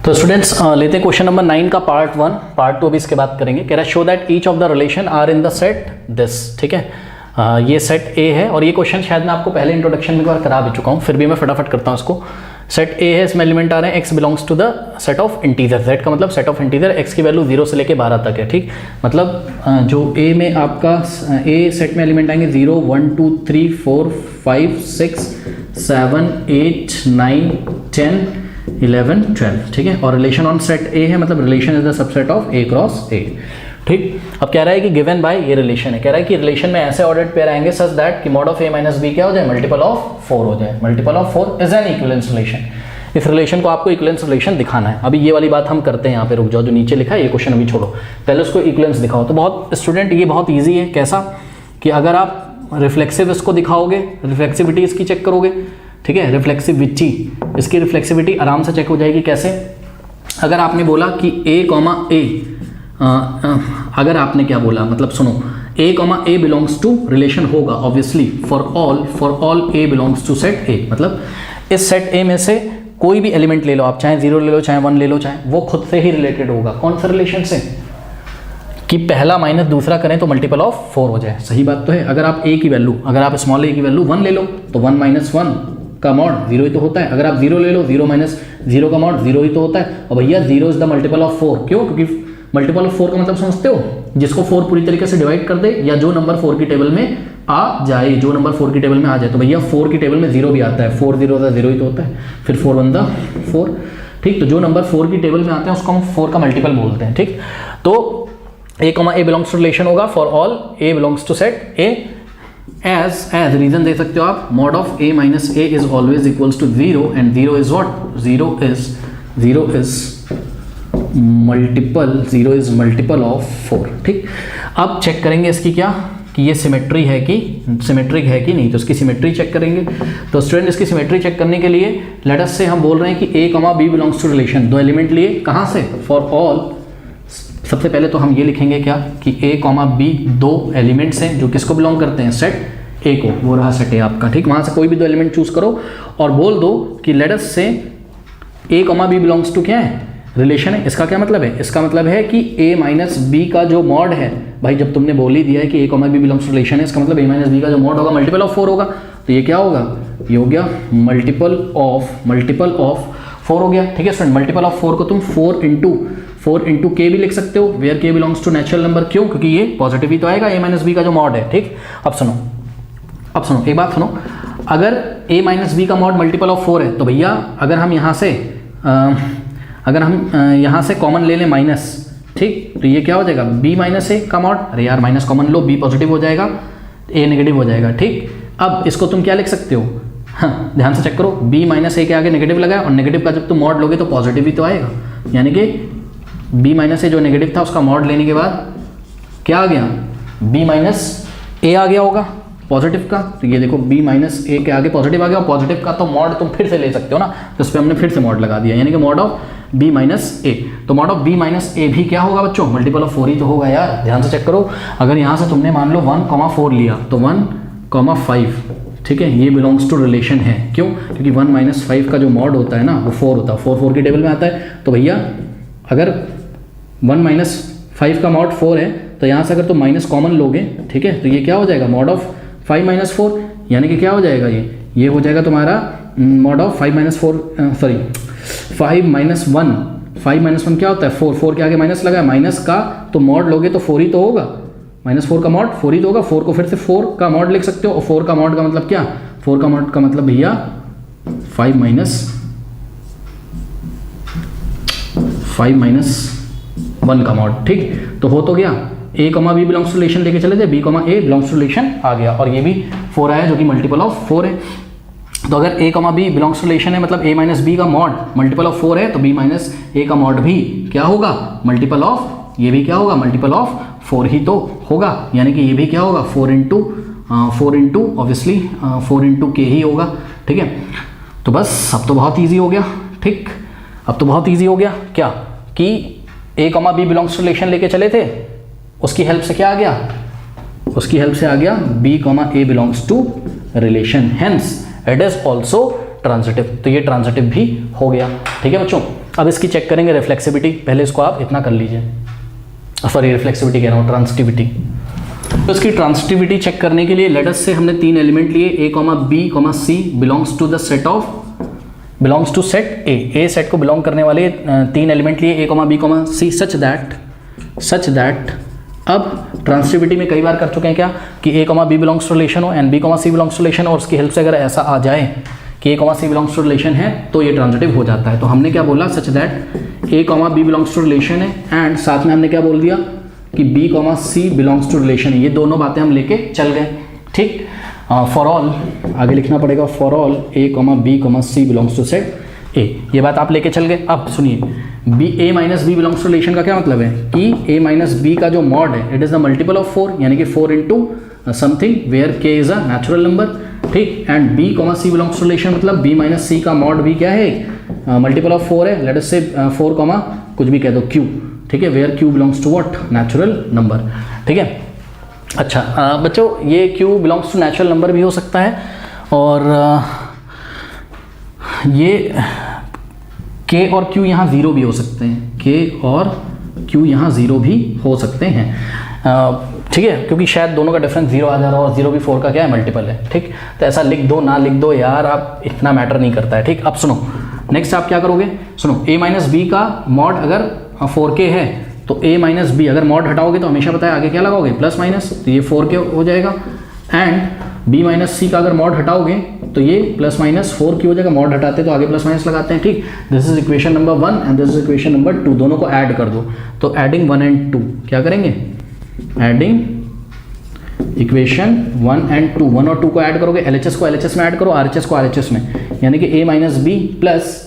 तो स्टूडेंट्स लेते हैं क्वेश्चन नंबर 9 का पार्ट 1, पार्ट 2 अभी इसके बाद करेंगे। कह रहा है show that each of the relation are in the set this. ठीक है, ये सेट ए है और ये क्वेश्चन शायद मैं आपको पहले इंट्रोडक्शन में एक बार करा भी चुका हूँ, फिर भी मैं फटाफट करता हूँ इसको। सेट ए है, इसमें एलिमेंट आ रहे हैं x belongs to the set of integer. Set का मतलब सेट ऑफ इंटीजर, एक्स की वैल्यू 0 से लेके 12 तक है। ठीक, मतलब जो ए में आपका ए सेट में एलिमेंट आएंगे 0 1 2 3 4 5 6 7 8 9 10 11 12। ठीक है, और रिलेशन ऑन सेट ए है, मतलब relation is the subset of A cross ए। ठीक, अब कह रहा है कि गिवन बाय ये रिलेशन है, कह रहा है कि रिलेशन में ऐसे ऑर्डर्ड पेयर आएंगे सच दैट कि mod of a minus b क्या हो जाए, मल्टीपल ऑफ 4 हो जाए। Multiple of 4 is an equivalence relation. इस रिलेशन को आपको इक्विवेलेंस रिलेशन दिखाना है। अभी ये वाली बात हम करते हैं यहाँ पे, रुक जाओ, जो नीचे लिखा है ये क्वेश्चन अभी छोड़ो, पहले उसको इक्विवेलेंस दिखाओ। तो बहुत स्टूडेंट ये बहुत ईजी है, कैसा कि अगर आप रिफ्लेक्सिव इसको दिखाओगे, रिफ्लेक्सिविटी इसकी चेक करोगे, ठीक है, रिफ्लेक्सिविटी, इसकी रिफ्लेक्सिविटी आराम से चेक हो जाएगी। कैसे? अगर आपने बोला कि ए कॉमा ए, अगर आपने क्या बोला, मतलब सुनो, a comma a belongs to relation होगा obviously for all a belongs to set a. मतलब इस सेट ए में से कोई भी एलिमेंट ले लो आप, चाहे 0 ले लो, चाहे 1 ले लो, चाहे वो खुद से ही रिलेटेड होगा। कौन सा रिलेशन से? कि पहला माइनस दूसरा करें तो मल्टीपल ऑफ 4 हो जाए। सही बात तो है। अगर आप ए की वैल्यू, अगर आप स्मॉल ए की वैल्यू 1 ले लो तो 1 माइनस 1 का मॉड 0 ही तो होता है। अगर आप 0 ले लो, 0 माइनस 0 का मॉड 0 ही तो होता है। और भैया 0 इज द मल्टीपल ऑफ 4। क्यों? क्योंकि मल्टीपल ऑफ 4 का मतलब समझते हो, जिसको 4 पूरी तरीके से डिवाइड कर दे या जो नंबर 4 की टेबल में आ जाए, जो नंबर 4 की टेबल में आ जाए। तो भैया 4 की टेबल में 0 भी आता है, 4 0 0 ही तो होता है, फिर 4 1 4। ठीक, तो जो नंबर 4 की टेबल में आते हैं उसको हम 4 का मल्टीपल बोलते हैं। ठीक, तो a comma a belongs to relation होगा for all a belongs to set a. As reason दे सकते हो आप, mod of a minus a is always equals to 0 and 0 is what, 0 is multiple of 4। ठीक, अब चेक करेंगे इसकी क्या, कि ये सिमेट्रिक है कि नहीं। तो इसकी सिमेट्री चेक करेंगे। तो स्टूडेंट इसकी सिमेट्री चेक करने के लिए लेट अस से हम बोल रहे हैं कि a comma b belongs to relation, दो एलिमेंट लिए, कहाँ से, फॉर ऑल। सबसे पहले तो हम ये लिखेंगे क्या, कि ए कॉमा बी दो एलिमेंट्स हैं जो किसको बिलोंग करते हैं, सेट ए को। वो रहा सेट ए आपका। ठीक, वहां से कोई भी दो एलिमेंट चूज करो और बोल दो कि लेट अस से ए कॉमा बी बिलोंग्स टू क्या है, रिलेशन है। इसका क्या मतलब है? इसका मतलब है कि a माइनस बी का जो मॉड है, भाई जब तुमने बोल ही दिया है कि a comma b belongs to relation है, इसका मतलब a माइनस बी का जो मॉड होगा मल्टीपल ऑफ 4 होगा। तो ये क्या होगा, ये हो गया मल्टीपल ऑफ 4 हो गया। ठीक है स्टूडेंट, मल्टीपल ऑफ 4 को तुम 4 इंटू के भी लिख सकते हो, वेयर के बिलोंग्स टू नेचुरल नंबर। क्यों? क्योंकि ये पॉजिटिव ही तो आएगा, a माइनस बी का जो मॉड है। ठीक, अब सुनो एक बात सुनो, अगर a माइनस बी का मॉड मल्टीपल ऑफ 4 है तो भैया अगर हम यहाँ से कॉमन ले लें माइनस, ठीक, तो ये क्या हो जाएगा, b माइनस ए का मॉड। अरे यार माइनस कॉमन लो, b पॉजिटिव हो जाएगा, a नेगेटिव हो जाएगा। ठीक, अब इसको तुम क्या लिख सकते हो, हाँ ध्यान से चेक करो, b माइनस ए के आगे नेगेटिव लगाया और नेगेटिव का जब तुम मॉड लोगे तो पॉजिटिव ही तो आएगा। यानी कि b माइनस ए जो नेगेटिव था उसका मॉड लेने के बाद क्या आ गया, b माइनस ए आ गया होगा पॉजिटिव का। तो ये देखो b माइनस ए के आगे पॉजिटिव आ गया, और पॉजिटिव का तो मॉड तुम फिर से ले सकते हो ना, तो इस पर हमने फिर से मॉड लगा दिया, यानी कि मॉड ऑफ b माइनस ए। तो मॉड ऑफ b माइनस ए भी क्या होगा बच्चों, मल्टीपल ऑफ 4 ही तो होगा यार। ध्यान से चेक करो, अगर यहाँ से तुमने मान लो 1,4 लिया तो 1,5, ठीक है, ये बिलोंग्स टू रिलेशन है। क्यों? क्योंकि 1 माइनस 5 का जो मॉड होता है ना वो 4 होता है, 4 की टेबल में आता है। तो भैया अगर 1 माइनस 5 का मॉड 4 है तो यहाँ से अगर तुम माइनस कॉमन लोगे, ठीक है, तो ये क्या हो जाएगा, मॉड ऑफ 5 माइनस 4, यानी कि क्या हो जाएगा, ये हो जाएगा तुम्हारा मॉड ऑफ 5 माइनस 1। 5 माइनस 1 क्या होता है, 4 के आगे माइनस लगा है, माइनस का तो मॉड लोगे तो 4 ही तो होगा, माइनस 4 का मॉड 4 ही तो होगा। 4 को फिर से 4 का मॉड लिख सकते हो, और 4 का मॉड का मतलब क्या, 4 का मॉड का मतलब भैया 5 माइनस 1 का मॉड। ठीक, तो हो तो गया, a comma b belongs to relation लेके चले थे, b comma a belongs to relation आ गया, और ये भी 4 आया जो कि मल्टीपल ऑफ 4 है। तो अगर a comma b belongs to relation है, मतलब a माइनस बी का मॉड मल्टीपल ऑफ 4 है, तो b माइनस ए का मॉड भी क्या होगा, मल्टीपल ऑफ, ये भी क्या होगा, मल्टीपल ऑफ 4 ही तो होगा। यानी कि ये भी क्या होगा, 4 इंटू ऑब्वियसली 4 इंटू के ही होगा। ठीक है, तो बस अब तो बहुत ईजी हो गया। ठीक, अब तो बहुत ईजी हो गया क्या, कि a comma b belongs to relation लेके चले थे, उसकी हेल्प से क्या आ गया, उसकी हेल्प से आ गया b comma a belongs to relation, hence it is also transitive. तो ये ट्रांजिटिव भी हो गया। ठीक है बच्चों। अब इसकी चेक करेंगे रिफ्लेक्सिविटी, पहले इसको आप इतना कर लीजिए, सॉरी रिफ्लेक्सिविटी कह रहा हूँ, ट्रांसिटिविटी। तो इसकी ट्रांसिटिविटी चेक करने के लिए लेट अस से हमने 3 एलिमेंट लिए, a comma b comma c belongs to the set of, belongs to set a set को बिलोंग करने वाले 3 एलिमेंट लिए, a comma b comma c, such that अब ट्रांसिटिविटी में कई बार कर चुके हैं क्या कि a comma b belongs to relation हो and b comma c belongs to relation, और उसकी हेल्प से अगर ऐसा आ जाए कि a comma c belongs to relation है तो ये ट्रांजिटिव हो जाता है। तो हमने क्या बोला, such that a comma b belongs to relation है एंड साथ में हमने क्या बोल दिया कि b comma c belongs to relation है। ये दोनों बातें हम लेके चल गए, ठीक। फॉर ऑल, आगे लिखना पड़ेगा, for all a comma b comma c belongs to set A, ये बात आप लेके चल गए। अब सुनिए, b a minus b belongs to relation का क्या मतलब है कि ए माइनस बी का जो मॉड है it is the multiple of 4, यानी कि 4 into something where k is a natural number, ठीक। And b comma c belongs to relation मतलब बी माइनस सी का मॉड भी क्या है, मल्टीपल ऑफ 4 है, लेट अस से 4 कॉमा कुछ भी कह दो क्यू, ठीक है, where q belongs to what, natural number, ठीक है। अच्छा बच्चों, ये q belongs to natural number भी हो सकता है और ये के और क्यू यहाँ ज़ीरो भी हो सकते हैं, के और क्यू यहाँ ज़ीरो भी हो सकते हैं, ठीक है, क्योंकि शायद दोनों का डिफरेंस 0 आ जा रहा हो और 0 भी 4 का क्या है, मल्टीपल है, ठीक। तो ऐसा लिख दो ना लिख दो यार, आप इतना मैटर नहीं करता है, ठीक। अब सुनो, नेक्स्ट आप क्या करोगे, सुनो, a माइनस बी का मॉड अगर 4k है तो a माइनस बी अगर मॉड हटाओगे तो हमेशा बताया आगे क्या लगाओगे, प्लस माइनस, तो ये 4k हो जाएगा। एंड b माइनस सी का अगर मॉड हटाओगे तो ये प्लस माइनस 4k हो जाएगा, मॉड हटाते तो आगे प्लस माइनस लगाते हैं, ठीक। This is equation number 1 and this is equation number 2, दोनों को ऐड कर दो। तो एडिंग 1 एंड 2 क्या करेंगे, एडिंग इक्वेशन 1 एंड 2, 1 और 2 को ऐड करोगे, LHS को LHS में ऐड करो, RHS को RHS में, यानी कि a minus b plus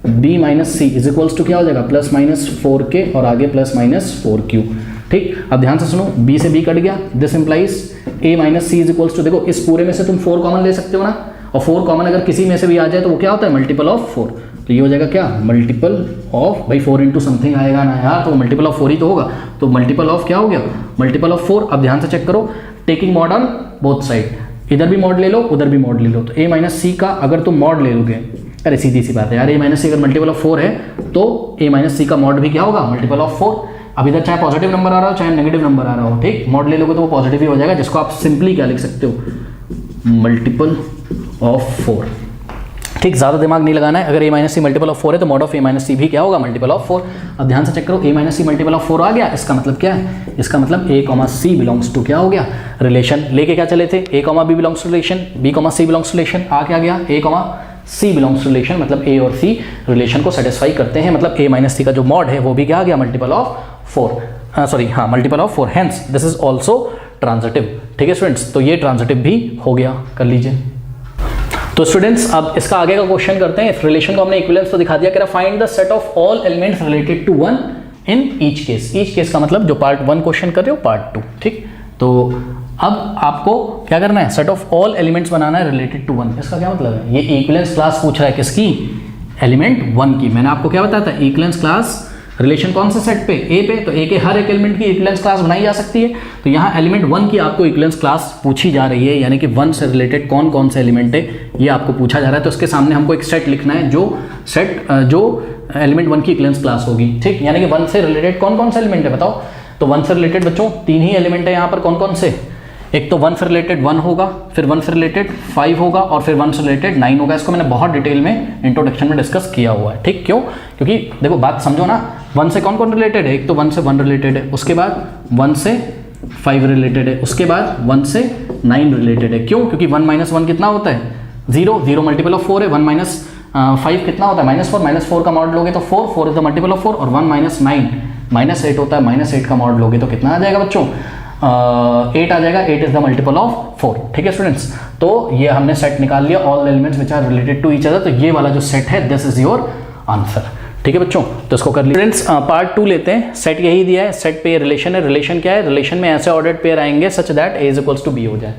b minus c is equals to क्या हो जाएगा, प्लस माइनस 4k और आगे प्लस माइनस 4q, ठीक। अब ध्यान से सुनो, b से b कट गया, this implies a minus c is equals to, देखो इस पूरे में से तुम 4 कॉमन ले सकते हो ना, और 4 कॉमन अगर किसी में से भी आ जाए तो वो क्या होता है, मल्टीपल ऑफ 4, तो ये हो जाएगा क्या, मल्टीपल ऑफ, भाई 4 इंटू समथिंग आएगा ना यार, तो मल्टीपल ऑफ 4 ही तो होगा, तो मल्टीपल ऑफ क्या हो गया, मल्टीपल ऑफ 4। अब ध्यान से चेक करो, taking mod on both side, इधर भी मॉड ले लो उधर भी मॉड ले लो, तो a माइनस सी का अगर तुम मॉड ले लोगे, अरे सीधी सी बात है यार, a माइनस सी अगर मल्टीपल ऑफ 4 है तो a माइनस सी का मॉड भी क्या होगा, मल्टीपल ऑफ 4। अब इधर चाहे पॉजिटिव नंबर आ रहा हो चाहे नेगेटिव नंबर आ रहा हो, ठीक, मॉड ले लोगे तो वो पॉजिटिव ही हो जाएगा, जिसको आप सिंपली क्या लिख सकते हो, मल्टीपल ऑफ 4, ठीक। ज़्यादा दिमाग नहीं लगाना है, अगर a minus c multiple of 4 है तो mod of a minus c भी क्या होगा, मल्टीपल ऑफ 4। अब ध्यान से चेक करो, a minus c multiple of 4 आ गया, इसका मतलब क्या है, इसका मतलब a comma c belongs to क्या हो गया, रिलेशन। लेके क्या चले थे, a comma b belongs to relation, b comma c belongs to relation, आ क्या गया, a comma c belongs to relation, मतलब a और c रिलेशन को सेटिस्फाई करते हैं, मतलब a माइनस सी का जो मॉड है वो भी क्या आ गया, मल्टीपल ऑफ 4, सॉरी हाँ multiple of 4, hence this is also transitive, ठीक है स्टूडेंट्स। तो ये ट्रांजिटिव भी हो गया, कर लीजिए। तो स्टूडेंट्स अब इसका आगे का क्वेश्चन करते हैं। इस रिलेशन को हमने इक्विवेलेंस तो दिखा दिया, कह रहा find the set of all elements related to 1 in each case. Each case का मतलब जो पार्ट 1 क्वेश्चन कर रहे हो पार्ट 2, ठीक। तो अब आपको क्या करना है, सेट ऑफ ऑल एलिमेंट्स बनाना है रिलेटेड टू 1। इसका क्या मतलब है, ये इक्विवेलेंस क्लास पूछ रहा है किसकी, एलिमेंट 1 की। मैंने आपको क्या बताया था, इक्विवेलेंस क्लास रिलेशन कौन से सेट पे, ए पे, तो ए के हर एक एलिमेंट की इक्विवेलेंस क्लास बनाई जा सकती है। तो यहाँ एलिमेंट 1 की आपको इक्विवेलेंस क्लास पूछी जा रही है, यानी कि 1 से रिलेटेड कौन कौन से एलिमेंट है ये आपको पूछा जा रहा है। तो उसके सामने हमको एक सेट लिखना है, जो सेट जो एलिमेंट 1 की इक्विवेलेंस क्लास होगी, ठीक। यानी कि 1 से रिलेटेड कौन कौन से एलिमेंट है बताओ। तो 1 से रिलेटेड बच्चों 3 ही एलिमेंट है यहाँ पर, कौन कौन से, एक तो 1 से रिलेटेड 1 होगा, फिर 1 से रिलेटेड 5 होगा और फिर 1 से रिलेटेड 9 होगा। इसको मैंने बहुत डिटेल में इंट्रोडक्शन में डिस्कस किया हुआ है, ठीक। क्यों, क्योंकि देखो बात समझो ना, 1 से कौन कौन रिलेटेड है, एक तो 1 से 1 रिलेटेड है, उसके बाद 1 से 5 रिलेटेड है, उसके बाद 1 से 9 रिलेटेड है। क्यों, क्योंकि 1 माइनस 1 कितना होता है, 0, 0 मल्टीपल ऑफ 4 है। 1 माइनस 5 कितना होता है, माइनस 4 का मॉड लोगे तो 4, 4 इज द मल्टीपल ऑफ 4, और 1 माइनस 9 -8 होता है, -8 का मॉड लोगे तो कितना आ जाएगा बच्चों, 8 आ जाएगा। 8 इज द मल्टीपल ऑफ 4, ठीक है स्टूडेंट्स। तो ये हमने सेट निकाल लिया, all elements which are related to each other. तो ये वाला जो सेट है दिस इज योर आंसर, ठीक है बच्चों। तो इसको कर लीजिए स्टूडेंट्स। पार्ट 2 लेते हैं। सेट यही दिया है, सेट पे रिलेशन है। रिलेशन क्या है, रिलेशन में ऐसे ऑर्डर्ड पेयर आएंगे such that a is equals to b हो जाए।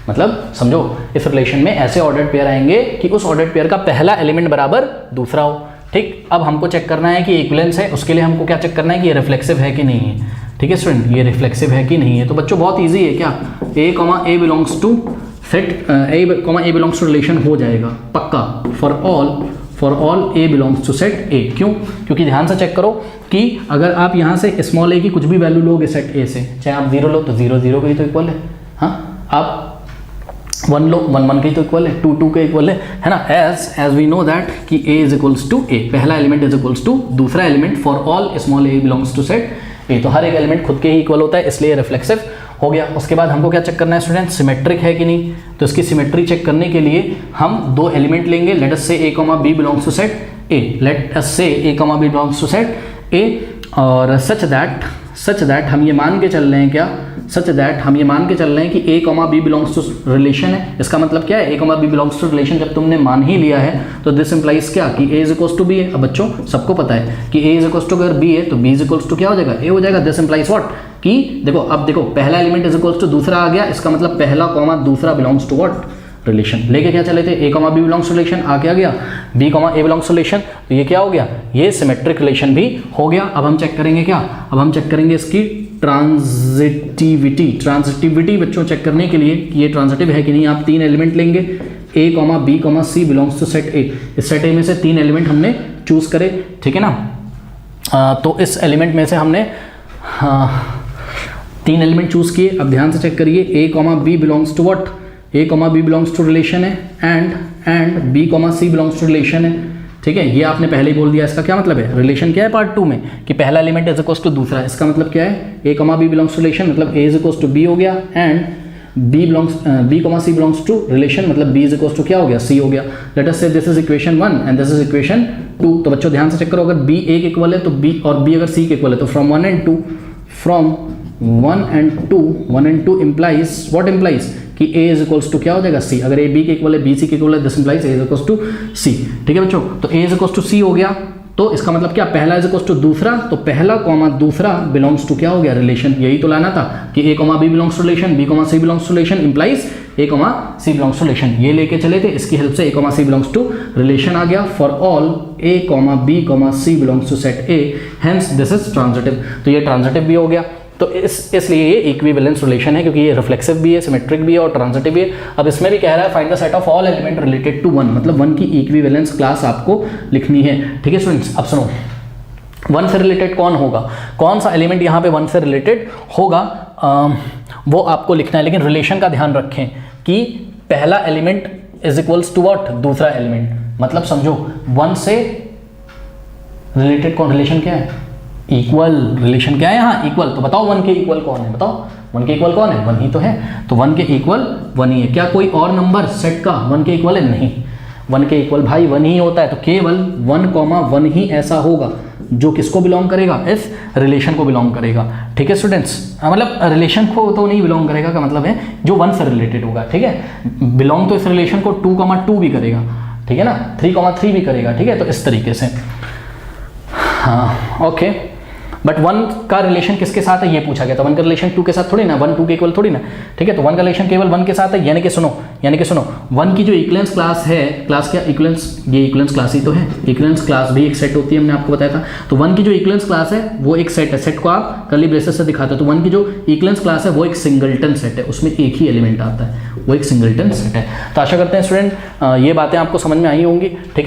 मतलब समझो, इस रिलेशन में ऐसे ऑर्डर्ड पेयर आएंगे कि उस ऑर्डर्ड पेयर का पहला एलिमेंट बराबर दूसरा हो, ठीक। अब हमको चेक करना है कि इक्विवेलेंस है, उसके लिए हमको क्या चेक करना है कि ये रिफ्लेक्सिव है कि नहीं है, ठीक है स्टूडेंट। ये रिफ्लेक्सिव है कि नहीं है, तो बच्चों बहुत इजी है क्या, a belongs to set, a belongs to relation हो जाएगा पक्का for all for all a belongs to set A. क्यों? क्योंकि ध्यान से चेक करो कि अगर आप यहाँ से स्मॉल ए की कुछ भी वैल्यू लोगे सेट ए से, चाहे आप 0 लो तो 0 0 के ही तो इक्वल है, हाँ, आप 1 लो 1 1 के ही तो इक्वल है, 2 2 के इक्वल है ना। एज वी नो दैट कि a is equals to a, पहला एलिमेंट इज इक्वल्स टू दूसरा element for all small a belongs to set A. तो हर एक एलिमेंट खुद के ही इक्वल होता है, इसलिए रिफ्लेक्सिव हो गया। उसके बाद हमको क्या चेक करना है स्टूडेंट? सिमेट्रिक है कि नहीं। तो इसकी सिमेट्री चेक करने के लिए हम दो एलिमेंट लेंगे, late us say a, b belongs to set A, let us say a, b belongs to set A, और सच दैट हम ये मान के चल रहे हैं क्या? सच दैट हम ये मान के चल रहे हैं कि a, b belongs to relation है। इसका मतलब क्या है? a, b belongs to relation जब तुमने मान ही लिया है तो दिस इंप्लाइज क्या कि a is equals to b है। अब बच्चों सबको पता है कि a इज इक्वल्स टू अगर b है तो b इज इक्वल्स टू क्या हो जाएगा? a हो जाएगा। दिस इंप्लाइज व्हाट कि देखो, अब देखो पहला एलिमेंट इज इक्वल्स टू दूसरा आ गया, इसका मतलब पहला कॉमा दूसरा बिलोंग्स टू व्हाट? रिलेशन। लेके क्या चले थे? a, b belongs to relation, आ गया b, a belongs to relation, तो ये क्या हो गया? ये सिमेट्रिक रिलेशन भी हो गया। अब हम चेक करेंगे क्या? अब हम चेक करेंगे इसकी ट्रांजिटिविटी बच्चों चेक करने के लिए कि ये ट्रांजिटिव है कि नहीं। आप 3 एलिमेंट लेंगे, a, b, c belongs to set A. इस सेट ए में से 3 एलिमेंट हमने चूज करे, ठीक है ना। तो इस एलिमेंट में से हमने 3 एलिमेंट चूज किए। अब ध्यान से चेक करिए, a, b belongs to what? a, b belongs to relation है, and b, c belongs to relation है, ठीक है। ये आपने पहले ही बोल दिया। इसका क्या मतलब है? रिलेशन क्या है पार्ट 2 में कि पहला एलिमेंट इज इक्वल्स टू दूसरा। इसका मतलब क्या है? a, b belongs to relation मतलब a is equals to b हो गया, and b, c belongs to relation मतलब b इज इक्वल्स टू क्या हो गया? c हो गया। Let us say this is equation 1 and this is equation 2। तो बच्चों ध्यान से चेक करो, अगर b a के इक्वल है तो b, और b अगर c के इक्वल है तो from 1 and 2 implies what implies कि a इज इक्वल्स टू क्या हो जाएगा? c। अगर a b के इक्वल है, b c के इक्वल है, this implies a is equals to c, ठीक है बच्चों। तो a is equals to c हो गया, तो इसका मतलब क्या? पहला इज इक्वल्स टू दूसरा, तो पहला कॉमा दूसरा बिलोंग्स टू क्या हो गया? रिलेशन। यही तो लाना था कि a, b belongs to relation, b, c belongs to relation implies a, c belongs to relation. ये लेके चले थे, इसकी हेल्प से a, c belongs to relation आ गया for all a, b, c belongs to set a, hence this is transitive. तो ये ट्रांजिटिव भी हो गया। तो इसलिए ये इक्विवेलेंस रिलेशन है, क्योंकि ये रिफ्लेक्सिव भी है, सिमेट्रिक भी है और ट्रांजिटिव भी है। अब इसमें भी कह रहा है find the set of all element related to 1, मतलब 1 की इक्विवेलेंस क्लास आपको लिखनी है, ठीक है स्टूडेंट्स। अब सुनो, 1 से रिलेटेड कौन होगा, कौन सा एलिमेंट यहाँ पे 1 से रिलेटेड होगा, वो आपको लिखना है। लेकिन रिलेशन का ध्यान रखें कि पहला element is equals to what? दूसरा एलिमेंट। मतलब समझो 1 से रिलेटेड कौन? रिलेशन क्या है? इक्वल। रिलेशन क्या है यहाँ? इक्वल। तो बताओ 1 के इक्वल कौन है? बताओ 1 के इक्वल कौन है? 1 ही तो है। तो 1 के इक्वल 1 ही है। क्या कोई और नंबर सेट का 1 के इक्वल है? नहीं, 1 के इक्वल भाई 1 ही होता है। तो केवल 1, 1 ही ऐसा होगा जो किसको बिलोंग करेगा? इस रिलेशन को बिलोंग करेगा, ठीक है स्टूडेंट्स। मतलब रिलेशन को तो नहीं बिलोंग करेगा का मतलब है जो 1 से रिलेटेड होगा, ठीक है। बिलोंग तो इस रिलेशन को 2, 2 भी करेगा, ठीक है ना, 3, 3 भी करेगा, ठीक है। तो इस तरीके से, हाँ ओके। बट 1 का रिलेशन किसके साथ है ये पूछा गया था। 1 का रिलेशन 2 के साथ थोड़ी ना, 1 2 के इक्वल थोड़ी ना, ठीक है। तो 1 का रिलेशन केवल 1 के साथ है, यानी कि सुनो 1 की जो इक्विवेलेंस क्लास है, क्लास क्या? इक्विवेलेंस, ये इक्विवेलेंस क्लास ही तो है। इक्विवेलेंस क्लास भी एक सेट होती है, हमने आपको बताया था। तो 1 की जो इक्विवेलेंस क्लास है वो एक सेट है। सेट को आप कर्ली ब्रेसेस से दिखाते हो। तो 1 की जो इक्विवेलेंस क्लास है वो एक सिंगलटन सेट है, उसमें एक ही एलिमेंट आता है, वो एक सिंगलटन सेट है। तो आशा करते हैं स्टूडेंट ये बातें आपको समझ में आई होंगी, ठीक है।